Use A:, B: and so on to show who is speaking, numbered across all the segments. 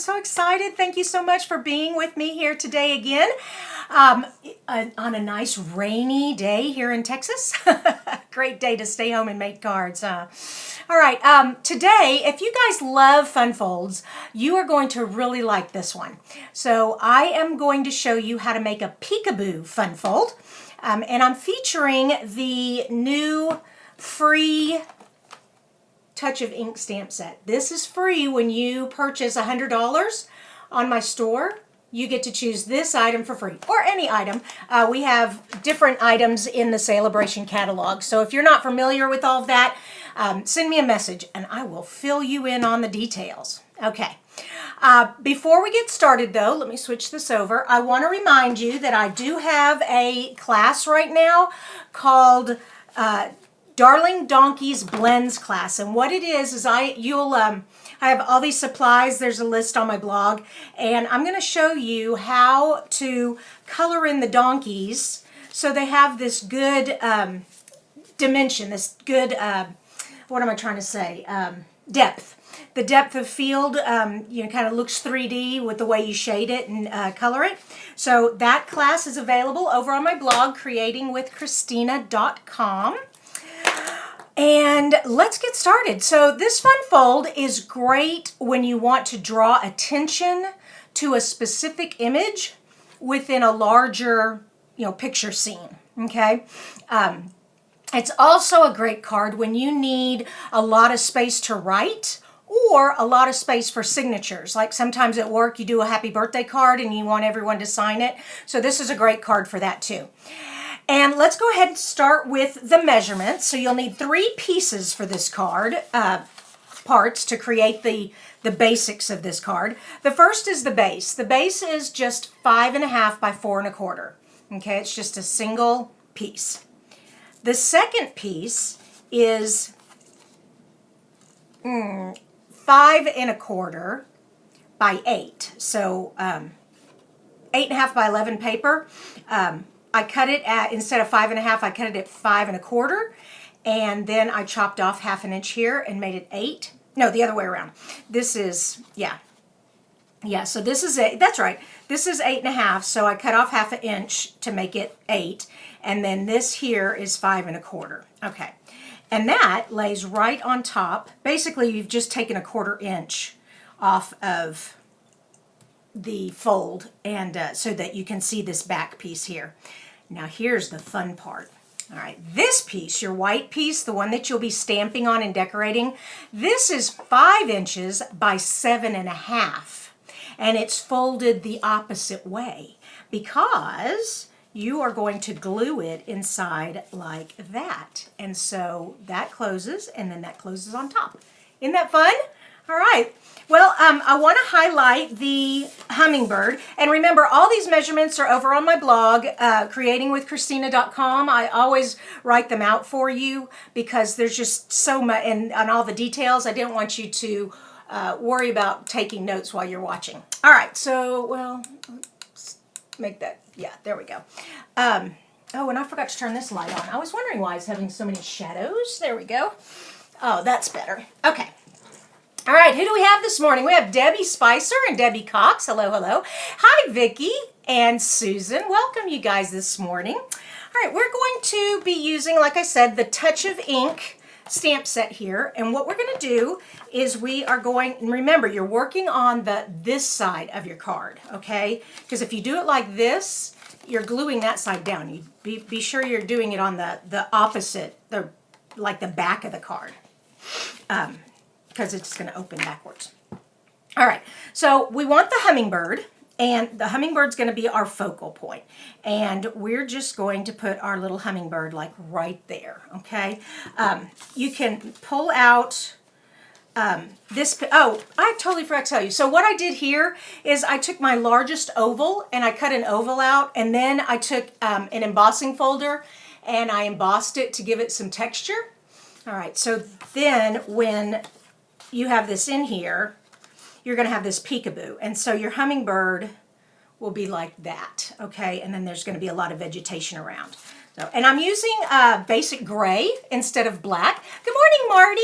A: so excited. Thank you so much for being with me here today again on a nice rainy day here in Texas. Great day to stay home and make cards. All right, today, if you guys love fun folds, you are going to really like this one. So I am going to show you how to make a peekaboo fun fold. And I'm featuring the new free Touch of Ink stamp set. This is free when you purchase $100 on my store. You get to choose this item for free, or any item. We have different items in the Sale-A-Bration catalog. So if you're not familiar with all of that, send me a message and I will fill you in on the details. Okay. Before we get started though, let me switch this over. I want to remind you that I do have a class right now called Darling Donkeys Blends class, and what it is I have all these supplies. There's a list on my blog, and I'm going to show you how to color in the donkeys so they have this good dimension, this good what am I trying to say? Depth. The depth of field, kind of looks 3D with the way you shade it and color it. So that class is available over on my blog, creatingwithkristina.com. And let's get started. So this fun fold is great when you want to draw attention to a specific image within a larger, picture scene, okay? It's also a great card when you need a lot of space to write or a lot of space for signatures. Like sometimes at work you do a happy birthday card and you want everyone to sign it. So this is a great card for that too. And let's go ahead and start with the measurements. So you'll need 3 pieces for this card, parts to create the basics of this card. The first is the base. The base is just 5.5 by 4.25. Okay, it's just a single piece. The second piece is 5.25 by 8. So 8.5 by 11 paper. I cut it at, instead of 5.5, I cut it at 5.25, and then I chopped off 1/2 inch here and made it 8. No, the other way around. This is, yeah, so this is that's right. This is 8.5, so I cut off 1/2 inch to make it 8, and then this here is 5.25. Okay, and that lays right on top. Basically, you've just taken 1/4 inch off of the fold, and so that you can see this back piece here. Now here's the fun part. All right, this piece, your white piece, the one that you'll be stamping on and decorating, this is 5 inches by 7.5, and it's folded the opposite way because you are going to glue it inside like that. And so that closes, and then that closes on top. Isn't that fun? All right. Well, I want to highlight the hummingbird. And remember, all these measurements are over on my blog, creatingwithkristina.com. I always write them out for you because there's just so much, and all the details. I didn't want you to worry about taking notes while you're watching. All right. So, well, let's make that. Yeah, there we go. Oh, and I forgot to turn this light on. I was wondering why it's having so many shadows. There we go. Oh, that's better. Okay. All right, who do we have this morning? We have Debbie Spicer and Debbie Cox. Hello, hello. Hi, Vicki and Susan. Welcome, you guys, this morning. All right, we're going to be using, like I said, the Touch of Ink stamp set here. And what we're going to do is we are going, and remember, you're working on this side of your card, okay? Because if you do it like this, you're gluing that side down. You be sure you're doing it on the opposite, like the back of the card. Because it's going to open backwards. All right, so we want the hummingbird, and the hummingbird's going to be our focal point. And we're just going to put our little hummingbird like right there, okay? You can pull out this, oh, I totally forgot to tell you. So what I did here is I took my largest oval and I cut an oval out, and then I took an embossing folder and I embossed it to give it some texture. All right, so then when you have this in here, you're going to have this peekaboo. And so your hummingbird will be like that, okay? And then there's going to be a lot of vegetation around. So, and I'm using basic gray instead of black. Good morning, Marty.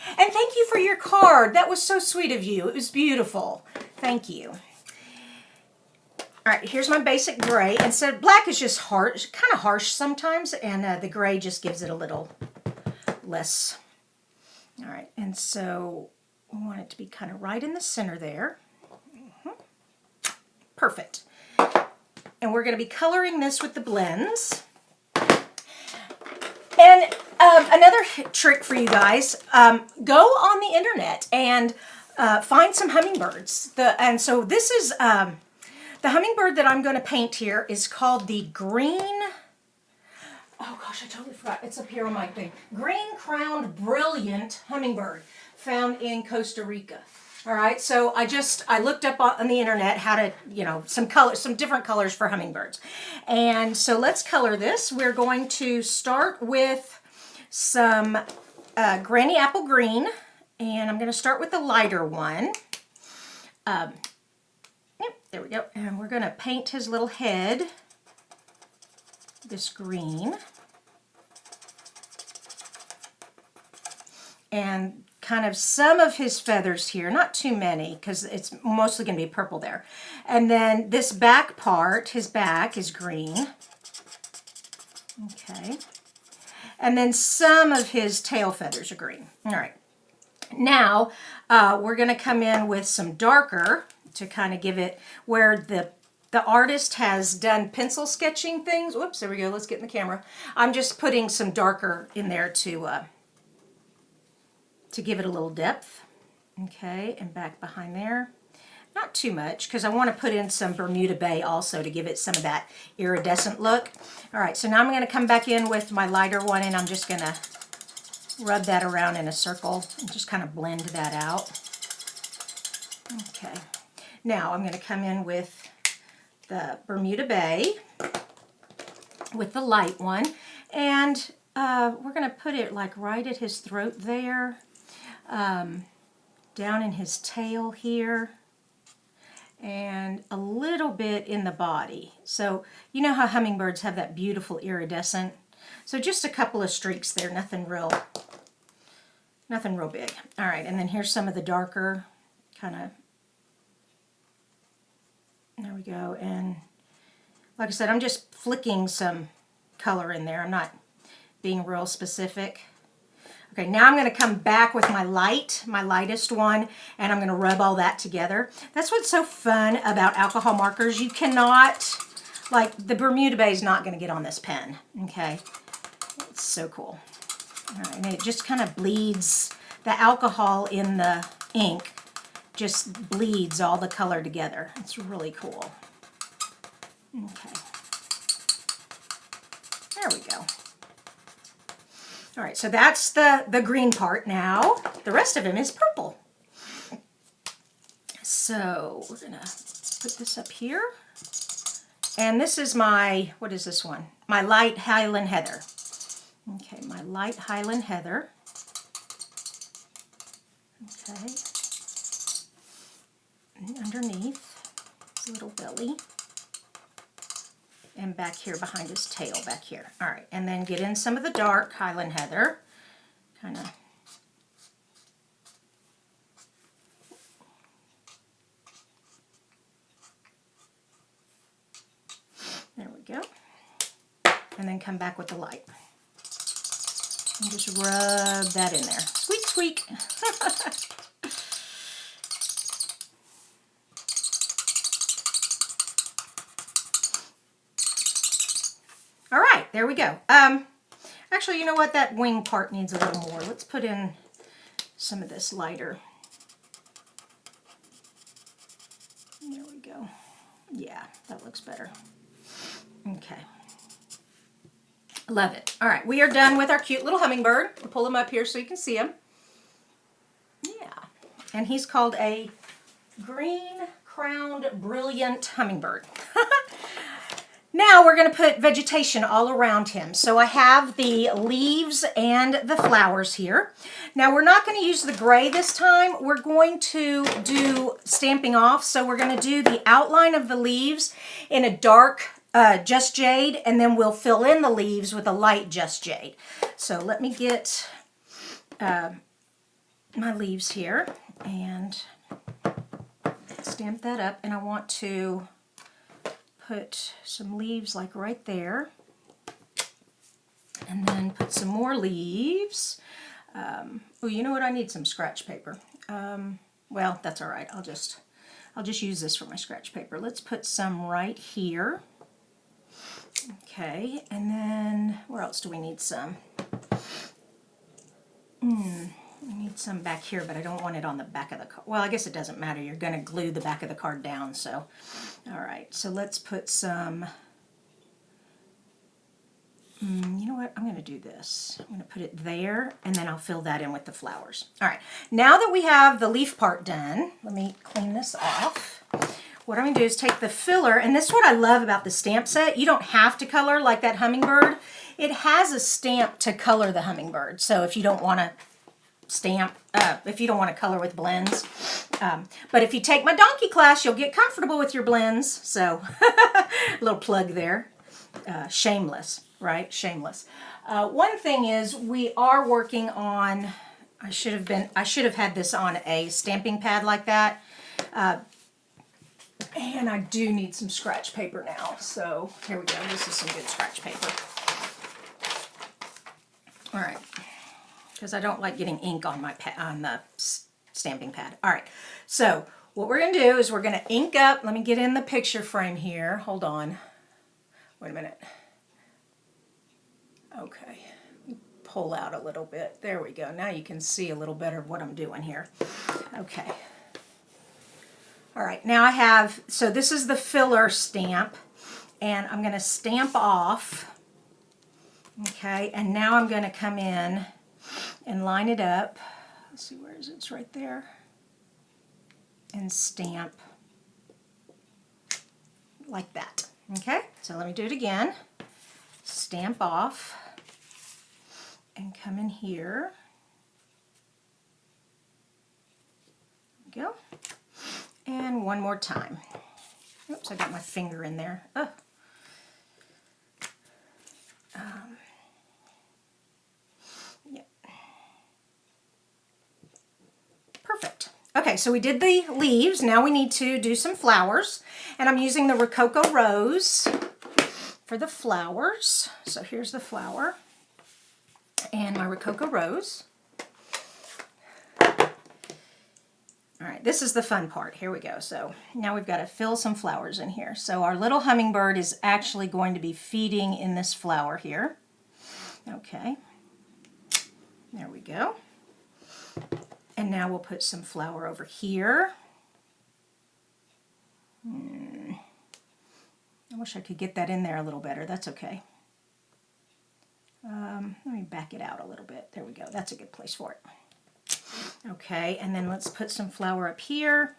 A: And thank you for your card. That was so sweet of you. It was beautiful. Thank you. All right, here's my basic gray. And so black is just harsh, kind of harsh sometimes, and the gray just gives it a little less. All right, and so we want it to be kind of right in the center there. Perfect. And we're going to be coloring this with the blends. And another trick for you guys, go on the internet and find some hummingbirds. And so this is, the hummingbird that I'm going to paint here is called the green, oh gosh, I totally forgot. It's up here on my thing. Green-crowned brilliant hummingbird found in Costa Rica. All right, so I looked up on the internet how to, some different colors for hummingbirds. And so let's color this. We're going to start with some Granny Apple Green, and I'm going to start with the lighter one. Yep, there we go. And we're going to paint his little head this green. And kind of some of his feathers here, not too many, because it's mostly going to be purple there. And then this back part, his back is green. Okay. And then some of his tail feathers are green. All right. Now, we're going to come in with some darker to kind of give it where the artist has done pencil sketching things. Whoops, there we go. Let's get in the camera. I'm just putting some darker in there to give it a little depth. Okay, and back behind there. Not too much, because I want to put in some Bermuda Bay also to give it some of that iridescent look. All right, so now I'm going to come back in with my lighter one, and I'm just going to rub that around in a circle and just kind of blend that out. Okay, now I'm going to come in with the Bermuda Bay with the light one, and we're going to put it like right at his throat there. Down in his tail here, and a little bit in the body. So you know how hummingbirds have that beautiful iridescent? So just a couple of streaks there, nothing real big. All right, and then here's some of the darker kind of, there we go. And like I said, I'm just flicking some color in there. I'm not being real specific. Okay, now I'm going to come back with my lightest one, and I'm going to rub all that together. That's what's so fun about alcohol markers. You cannot, like, the Bermuda Bay is not going to get on this pen, okay? It's so cool. All right, and it just kind of bleeds, the alcohol in the ink just bleeds all the color together. It's really cool. Okay. There we go. All right, so that's the green part now. The rest of him is purple. So we're gonna put this up here. And this is my, what is this one? My light Highland Heather. Okay, my light Highland Heather. Okay. And underneath his little belly. And back here behind his tail, back here. All right, and then get in some of the dark Highland Heather. Kind of. There we go. And then come back with the light. And just rub that in there. Squeak, squeak. All right, there we go. Actually, you know what? That wing part needs a little more. Let's put in some of this lighter. There we go. Yeah, that looks better. Okay. Love it. All right, we are done with our cute little hummingbird. I'll pull him up here so you can see him. Yeah, and he's called a green-crowned brilliant hummingbird. Now we're going to put vegetation all around him. So I have the leaves and the flowers here. Now we're not going to use the gray this time. We're going to do stamping off. So we're going to do the outline of the leaves in a dark Just Jade, and then we'll fill in the leaves with a light Just Jade. So let me get my leaves here and stamp that up, and I want to put some leaves like right there, and then put some more leaves. Oh, you know what? I need some scratch paper. Well, that's all right. I'll just use this for my scratch paper. Let's put some right here. Okay, and then where else do we need some? We need some back here, but I don't want it on the back of the card. Well, I guess it doesn't matter. You're going to glue the back of the card down, so. All right, so let's put some, you know what? I'm going to do this. I'm going to put it there, and then I'll fill that in with the flowers. All right, now that we have the leaf part done, let me clean this off. What I'm going to do is take the filler, and this is what I love about the stamp set. You don't have to color like that hummingbird. It has a stamp to color the hummingbird, so if you don't want to stamp, if you don't want to color with blends. But if you take my donkey class, you'll get comfortable with your blends. So, a little plug there. Shameless, right? Shameless. One thing is we are working on, I should have had this on a stamping pad like that. And I do need some scratch paper now. So, here we go. This is some good scratch paper. All right. Because I don't like getting ink on the stamping pad. All right, so what we're going to do is we're going to ink up. Let me get in the picture frame here. Hold on. Wait a minute. Okay, pull out a little bit. There we go. Now you can see a little better of what I'm doing here. Okay. All right, now I have, so this is the filler stamp, and I'm going to stamp off. Okay, and now I'm going to come in and line it up. Let's see, where is it? It's right there. And stamp like that. Okay, so let me do it again. Stamp off and come in here. There we go. And one more time. Oops, I got my finger in there. Oh. Perfect. Okay, so we did the leaves. Now we need to do some flowers. And I'm using the Rococo Rose for the flowers. So here's the flower and my Rococo Rose. All right, this is the fun part. Here we go. So now we've got to fill some flowers in here. So our little hummingbird is actually going to be feeding in this flower here. Okay, there we go. And now we'll put some flour over here. I wish I could get that in there a little better. That's okay. Let me back it out a little bit. There we go. That's a good place for it. Okay, and then let's put some flour up here.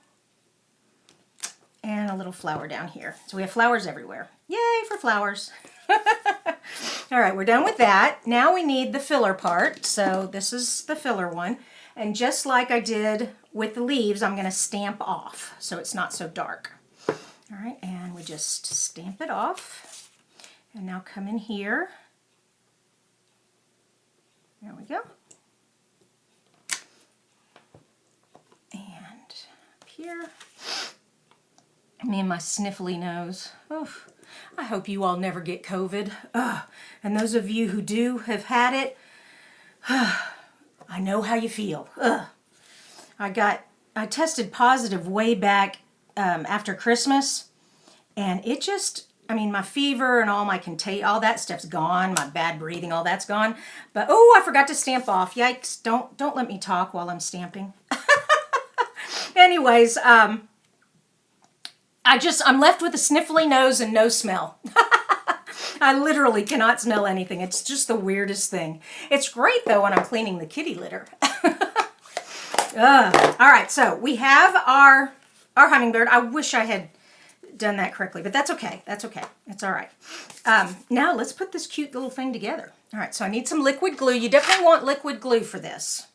A: And a little flower down here. So we have flowers everywhere. Yay for flowers. All right, we're done with that. Now we need the filler part. So this is the filler one. And just like I did with the leaves, I'm going to stamp off so it's not so dark. All right, and we just stamp it off. And now come in here. There we go. And up here. Me and my sniffly nose. Oof. I hope you all never get COVID. And those of you who do have had it, I know how you feel. I tested positive way back after Christmas, and it just, I mean, my fever and all my all that stuff's gone. My bad breathing, all that's gone. But oh, I forgot to stamp off. Yikes! Don't let me talk while I'm stamping. Anyways, I'm left with a sniffly nose and no smell. I literally cannot smell anything. It's just the weirdest thing. It's great, though, when I'm cleaning the kitty litter. All right, so we have our hummingbird. I wish I had done that correctly, but that's okay. That's okay. It's all right. Now let's put this cute little thing together. All right, so I need some liquid glue. You definitely want liquid glue for this.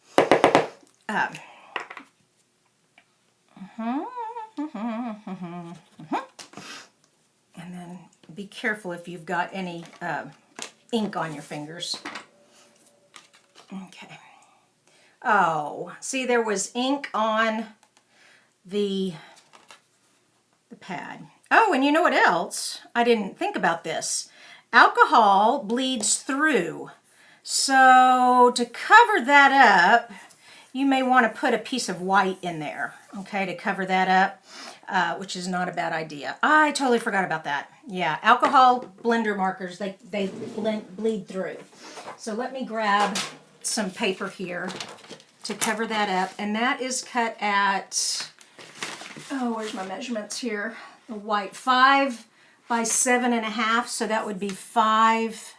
A: And then be careful if you've got any ink on your fingers. Okay. Oh, see, there was ink on the pad. Oh, and you know what else? I didn't think about this. Alcohol bleeds through. So to cover that up, you may want to put a piece of white in there, okay, to cover that up, which is not a bad idea. I totally forgot about that. Yeah, alcohol blender markers, they bleed through. So let me grab some paper here to cover that up. And that is cut at, oh, where's my measurements here? The white, 5 by 7.5, so that would be 5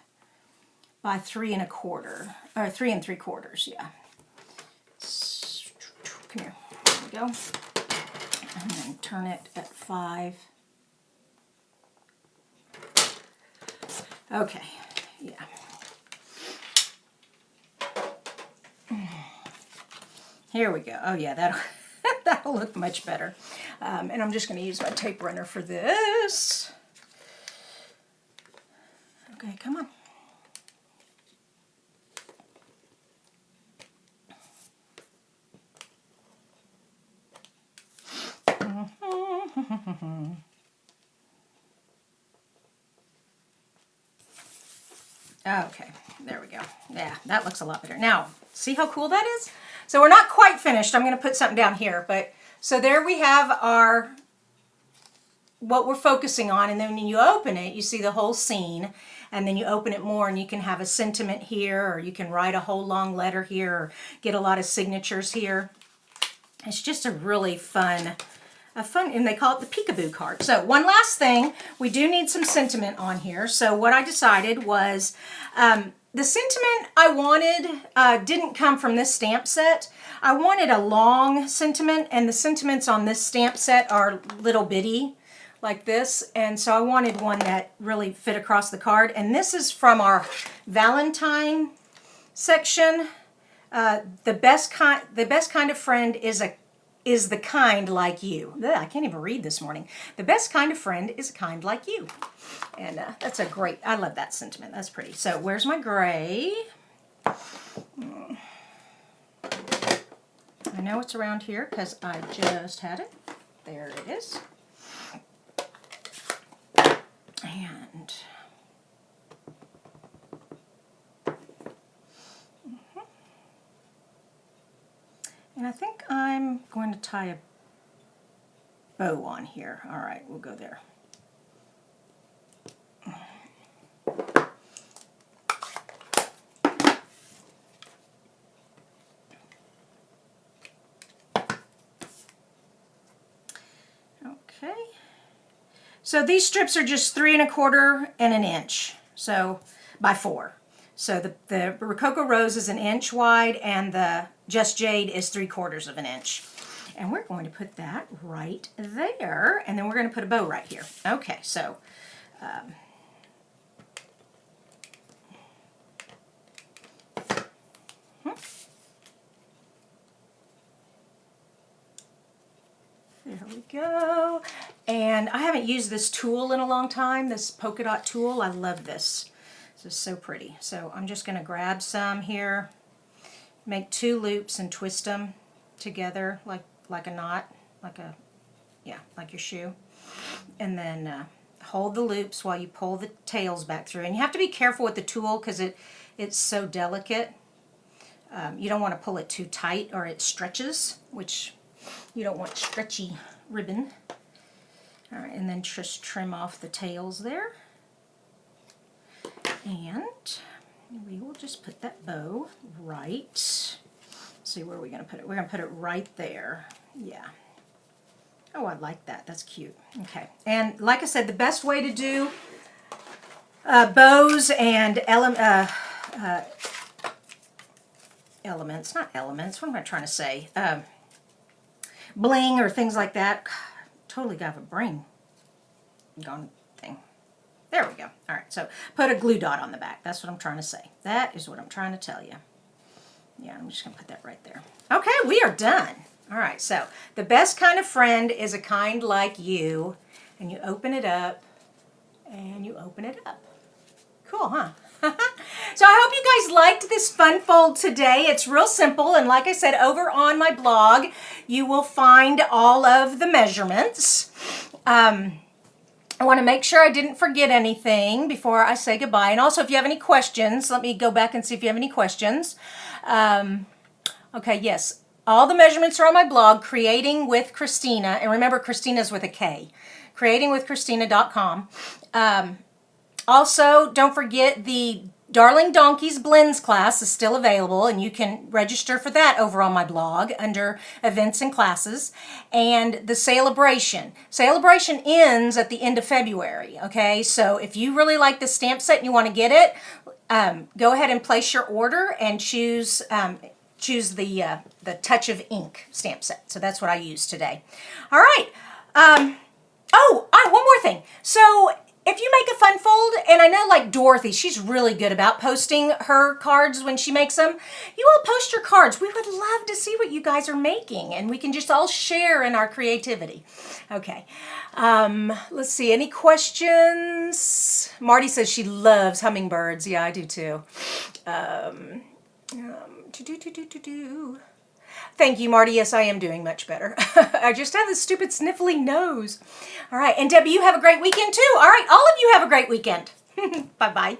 A: by 3 1/4, or 3 3/4, yeah. Come here, there we go. And then turn it at 5. Okay, yeah. Here we go. Oh yeah, that'll look much better. And I'm just going to use my tape runner for this. Okay, come on. Okay, there we go. Yeah, that looks a lot better. Now, see how cool that is? So we're not quite finished. I'm going to put something down here, but so there we have our, what we're focusing on, and then when you open it, you see the whole scene, and then you open it more and you can have a sentiment here, or you can write a whole long letter here, or get a lot of signatures here. It's just a really fun, and they call it the peekaboo card. So one last thing, we do need some sentiment on here. So what I decided was, the sentiment I wanted didn't come from this stamp set. I wanted a long sentiment, and the sentiments on this stamp set are little bitty like this, and so I wanted one that really fit across the card. And this is from our Valentine section. The best kind of friend is the kind like you. Ugh, I can't even read this morning. The best kind of friend is a kind like you. And that's a great, I love that sentiment. That's pretty. So where's my gray? I know it's around here because I just had it. There it is. And and I think I'm going to tie a bow on here. All right, we'll go there. Okay. So these strips are just 3 1/4 and 1 inch, so by 4. So the Rococo Rose is 1 inch wide, and the Just Jade is 3/4 of an inch. And we're going to put that right there, and then we're going to put a bow right here. Okay, so there we go. And I haven't used this tool in a long time, this polka dot tool. I love this. This is so pretty. So I'm just going to grab some here, make 2 loops and twist them together like a knot, like your shoe. And then hold the loops while you pull the tails back through. And you have to be careful with the tool because it's so delicate. You don't want to pull it too tight or it stretches, which you don't want stretchy ribbon. All right, and then just trim off the tails there. And we will just put that bow right. Let's see, where are we going to put it? We're going to put it right there. Yeah. Oh, I like that. That's cute. Okay. And like I said, the best way to do bows and elements, not elements, what am I trying to say? Bling or things like that. Totally got a brain gone thing. There we go. All right, so put a glue dot on the back. That's what I'm trying to say. That is what I'm trying to tell you. Yeah, I'm just going to put that right there. Okay, we are done. All right, so the best kind of friend is a kind like you. And you open it up, and you open it up. Cool, huh? So I hope you guys liked this fun fold today. It's real simple, and like I said, over on my blog, you will find all of the measurements. I want to make sure I didn't forget anything before I say goodbye. And also, if you have any questions, let me go back and see if you have any questions. Okay, yes. All the measurements are on my blog, Creating with Kristina. And remember, Kristina's with a K. creatingwithkristina.com. Also, don't forget the Darling Donkeys Blends class is still available, and you can register for that over on my blog under events and classes. And the Sale-A-Bration. Sale-A-Bration ends at the end of February, okay? So if you really like this stamp set and you want to get it, go ahead and place your order and choose the Touch of Ink stamp set. So that's what I used today. All right. One more thing. So if you make a fun fold, and I know like Dorothy, she's really good about posting her cards when she makes them. You all post your cards. We would love to see what you guys are making, and we can just all share in our creativity. Okay. Let's see. Any questions? Marty says she loves hummingbirds. Yeah, I do too. Thank you, Marty. Yes, I am doing much better. I just have this stupid sniffly nose. All right. And Debbie, you have a great weekend too. All right. All of you have a great weekend. Bye-bye.